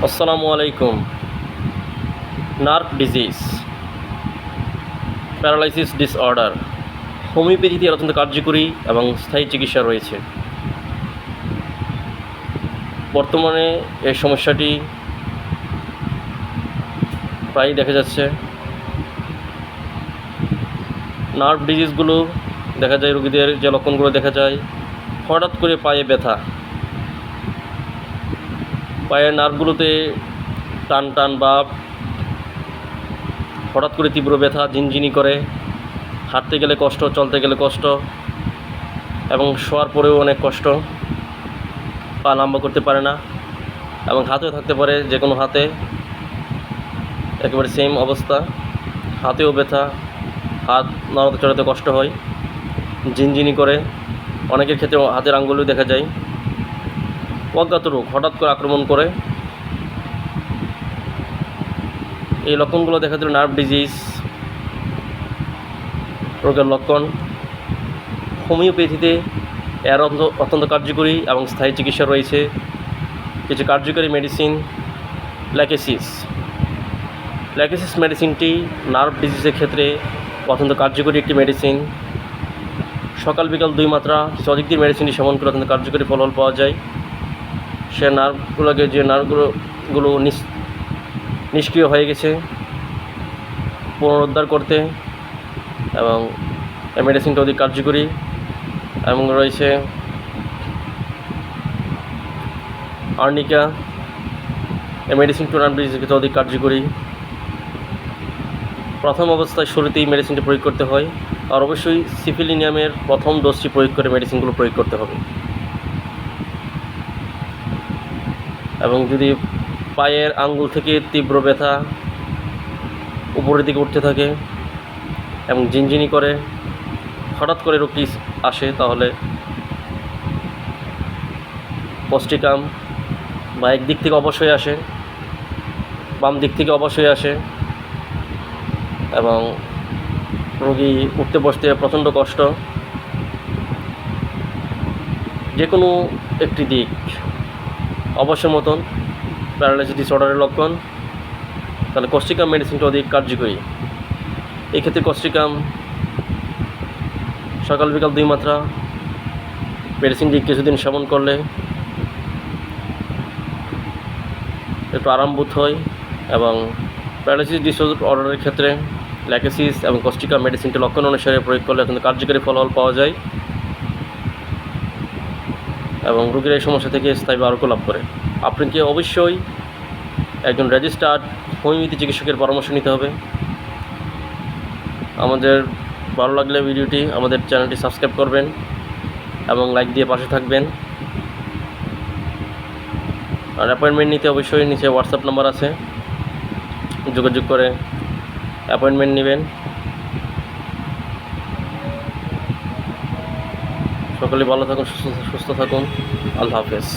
আসসালামু আলাইকুম। Nerve disease, paralysis disorder, হোমিওপ্যাথিতে অত্যন্ত কার্যকরী এবং স্থায়ী চিকিৎসা রয়েছে। বর্তমানে এই সমস্যাটি প্রায়ই দেখা যাচ্ছে। নার্ভ ডিজিজগুলো দেখা যায়, রোগীদের যে লক্ষণগুলো দেখা যায়, হঠাৎ করে পায়ে ব্যথা, পায়ের নার্ভগুলোতে টান টান ভাব, হঠাৎ করে তীব্র ব্যথা, ঝিনঝিনি করে, হাঁটতে গেলে কষ্ট, চলতে গেলে কষ্ট এবং শোয়ার পরেও অনেক কষ্ট, পা লম্বা করতে পারে না এবং হাতেও থাকতে পারে, যে কোনো হাতে একেবারে সেম অবস্থা, হাতেও ব্যথা, হাত নাড়াতে চড়াতে কষ্ট হয়, ঝিনঝিনি করে, অনেকের ক্ষেত্রে হাতের আঙ্গুলও দেখা যায়। অজ্ঞাত রোগ হঠাৎ করে আক্রমণ করে। এই লক্ষণগুলো দেখা দিল নার্ভ ডিজিজ রোগের লক্ষণ। হোমিওপ্যাথিতে এর অত্যন্ত কার্যকরী এবং স্থায়ী চিকিৎসা রয়েছে। কিছু কার্যকরী মেডিসিন, ল্যাকেসিস মেডিসিনটি নার্ভ ডিজিজের ক্ষেত্রে অত্যন্ত কার্যকরী একটি মেডিসিন। সকাল বিকাল 2 মাত্রা অধিক দিন মেডিসিনটি সেবন করে অত্যন্ত কার্যকরী ফলাফল পাওয়া যায়। সে নার্ভগুলোকে, যে নার্ভগুলো নিষ্ক্রিয় হয়ে গেছে, পুনরুদ্ধার করতে এবং এই মেডিসিনটা অধিক কার্যকরী। এবং রয়েছে আর্নিকা, এই মেডিসিনটি নার্ভ ডিজিজের ক্ষেত্রে অধিক কার্যকরী। প্রথম অবস্থায় শুরুতেই মেডিসিনটি প্রয়োগ করতে হয়, আর অবশ্যই সিফিলিনিয়ামের প্রথম ডোজটি প্রয়োগ করে মেডিসিনগুলো প্রয়োগ করতে হবে। এবং যদি পায়ের আঙ্গুল থেকে তীব্র ব্যথা উপরের দিকে উঠতে থাকে এবং ঝিনঝিনি করে, হঠাৎ করে রোগটি আসে, তাহলে পস্টিকাম বা একদিক থেকে অবশ্যই আসে, বাম দিক থেকে অবশ্যই আসে এবং রোগী উঠতে বসতে প্রচণ্ড কষ্ট, যে কোনো একটি দিক অবশ্যই মতন প্যারালাইসিস ডিসঅর্ডারের লক্ষণ, তাহলে কস্টিকাম মেডিসিনটা অধিক কার্যকরী। এই ক্ষেত্রে কস্টিকাম সকাল বিকাল 2 মাত্রা মেডিসিনটি কিছুদিন সেবন করলে একটু আরাম বোধ হয় এবং প্যারালাইসিস ডিসঅর্ডারের ক্ষেত্রে ল্যাকেসিস এবং কস্টিকাম মেডিসিনটি লক্ষণ অনুসারে প্রয়োগ করলে অত্যন্ত কার্যকরী ফলাফল পাওয়া যায় এবং রোগীর এই সমস্যা থেকে স্থায়ীভাবে আরোগ্য লাভ করে। আপনাকে অবশ্যই একজন রেজিস্টার্ড হোমিওপ্যাথি চিকিৎসকের পরামর্শ নিতে হবে। আমাদের ভালো লাগলে ভিডিওটি, আমাদের চ্যানেলটি সাবস্ক্রাইব করবেন এবং লাইক দিয়ে পাশে থাকবেন। আর অ্যাপয়েন্টমেন্ট নিতে অবশ্যই নিচে হোয়াটসঅ্যাপ নাম্বার আছে, যোগাযোগ করে অ্যাপয়েন্টমেন্ট নেবেন। সকলে ভালো থাকুন, সুস্থ থাকুন। আল্লাহ হাফেজ।